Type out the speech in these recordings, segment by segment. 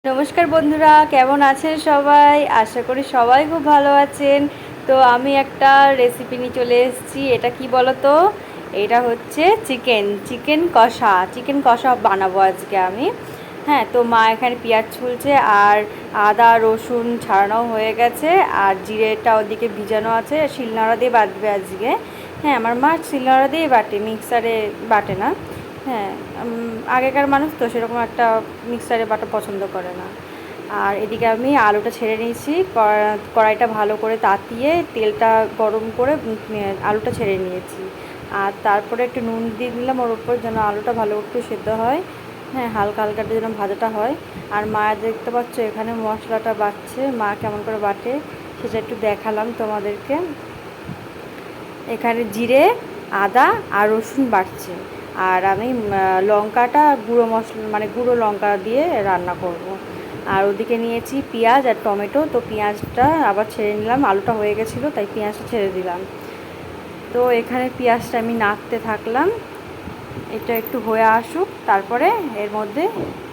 নমস্কার বন্ধুরা, কেমন আছেন সবাই? আশা করি সবাই খুব ভালো আছেন। তো আমি একটা রেসিপি নিয়ে চলে এসেছি। এটা কি বলো তো? এটা হচ্ছে চিকেন কষা বানাবো আজকে আমি। হ্যাঁ, তো মা এখানে পেঁয়াজ ছুলছে আর আদা রসুন ছাড়ানো হয়ে গেছে আর জিরেটা ওদিকে ভিজানো আছে, শিলনোড়া দিয়ে বাটবে আজকে। হ্যাঁ, আমার মা শিলনোড়া দিয়ে বাটে, মিক্সারে বাটে না। হ্যাঁ, আগেকার মানুষ তো সেরকম একটা মিক্সারে বাটা পছন্দ করে না। আর এদিকে আমি আলুটা ছেড়ে নিয়েছি, কড়াইটা ভালো করে তাতিয়ে তেলটা গরম করে আলুটা ছেড়ে নিয়েছি। আর তারপরে একটু নুন দিয়ে দিলাম ওর উপর, যেন আলুটা ভালো একটু সেদ্ধ হয়। হ্যাঁ, হালকা হালকা যেন ভাজাটা হয়। আর মা দেখতে পাচ্ছ এখানে মশলাটা বাটছে, মা কেমন করে বাটে সেটা একটু দেখালাম তোমাদেরকে। এখানে জিরে, আদা আর রসুন বাটছে। আর আমি লঙ্কাটা গুঁড়ো মশলা মানে গুঁড়ো লঙ্কা দিয়ে রান্না করব। আর ওদিকে নিয়েছি পেঁয়াজ আর টমেটো, তো পেঁয়াজটা আবার ছেড়ে নিলাম, আলুটা হয়ে গেছিলো তাই পেঁয়াজটা ছেড়ে দিলাম। তো এখানে পেঁয়াজটা আমি নাড়তে থাকলাম, এটা একটু হয়ে আসুক, তারপরে এর মধ্যে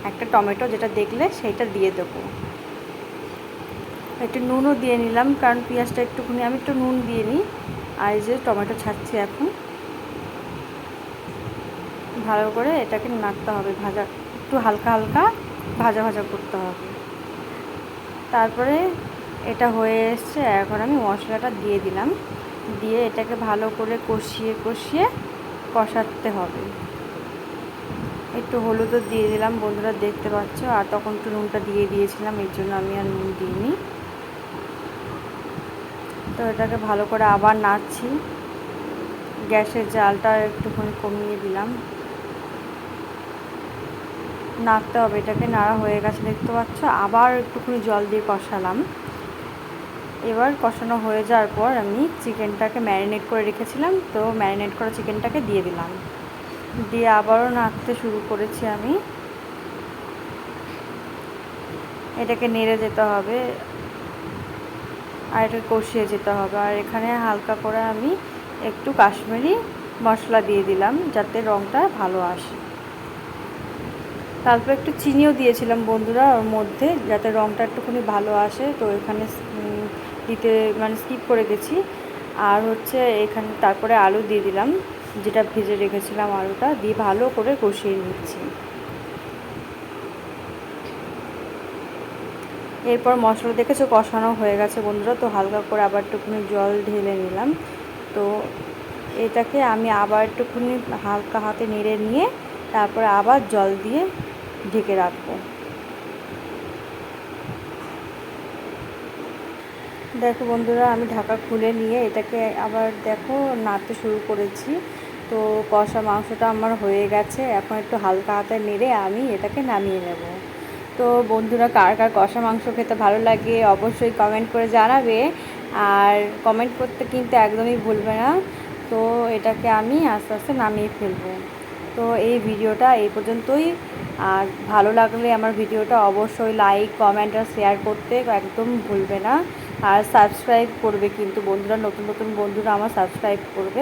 একটা টমেটো যেটা দেখলে সেইটা দিয়ে দেবো। একটু নুনও দিয়ে নিলাম, কারণ পেঁয়াজটা একটুখানি আমি একটু নুন দিয়ে নিই। আর এই যে টমেটো ছাড়ছি এখন, ভালো করে এটাকে নাড়তে হবে, ভাজা একটু হালকা হালকা ভাজা ভাজা করতে হবে। তারপরে এটা হয়ে এসছে, এখন আমি মশলাটা দিয়ে দিলাম, দিয়ে এটাকে ভালো করে কষিয়ে কষিয়ে কষাতে হবে। একটু হলুদও দিয়ে দিলাম, বন্ধুরা দেখতে পাচ্ছ, আর তখন একটু নুনটা দিয়ে দিয়েছিলাম, এর জন্য আমি আর নুন দিইনি। তো এটাকে ভালো করে আবার নাড়ছি, গ্যাসের জালটা একটুখানি কমিয়ে দিলাম, নাড়তে হবে এটাকে। নাড়া হয়ে গেছে দেখতে পাচ্ছ, আবার একটুখানি জল দিয়ে কষালাম। এবার কষানো হয়ে যাওয়ার পর আমি চিকেনটাকে ম্যারিনেট করে রেখেছিলাম, তো ম্যারিনেট করা চিকেনটাকে দিয়ে দিলাম, দিয়ে আবারও নাড়তে শুরু করেছি আমি। এটাকে নেড়ে যেতে হবে আর এটাকে কষিয়ে যেতে হবে। আর এখানে হালকা করে আমি একটু কাশ্মীরি মশলা দিয়ে দিলাম, যাতে রঙটা ভালো আসে। তারপর একটু চিনিও দিয়েছিলাম বন্ধুরা ওর মধ্যে, যাতে রঙটা একটুখানি ভালো আসে। তো এখানে দিতে মানে স্কিপ করে গেছি। আর হচ্ছে এখানে তারপরে আলু দিয়ে দিলাম, যেটা ভেজে রেখেছিলাম, আলুটা দিয়ে ভালো করে কষিয়ে নিচ্ছি। এরপর মশলা দেখেছো কষানো হয়ে গেছে বন্ধুরা, তো হালকা করে আবার একটুখানি জল ঢেলে নিলাম। তো এটাকে আমি আবার একটুখানি হালকা হাতে নেড়ে নিয়ে তারপরে আবার জল দিয়ে ঢেকে রাখবো। দেখো বন্ধুরা, আমি ঢাকা খুলে নিয়ে এটাকে আবার দেখো নাড়তে শুরু করেছি। তো কষা মাংসটা আমার হয়ে গেছে, এখন একটু হালকা হাতে নেড়ে আমি এটাকে নামিয়ে নেব। তো বন্ধুরা, কার কার কষা মাংস খেতে ভালো লাগে অবশ্যই কমেন্ট করে জানাবে, আর কমেন্ট করতে কিন্তু একদমই ভুলবে না। তো এটাকে আমি আস্তে আস্তে নামিয়ে ফেলবো। তো এই ভিডিওটা এই পর্যন্তই। আর ভালো লাগলে আমার ভিডিওটা অবশ্যই লাইক কমেন্ট আর শেয়ার করতে একদম ভুলবে না। আর সাবস্ক্রাইব করবে কিন্তু বন্ধুরা, নতুন নতুন বন্ধুরা আমার সাবস্ক্রাইব করবে।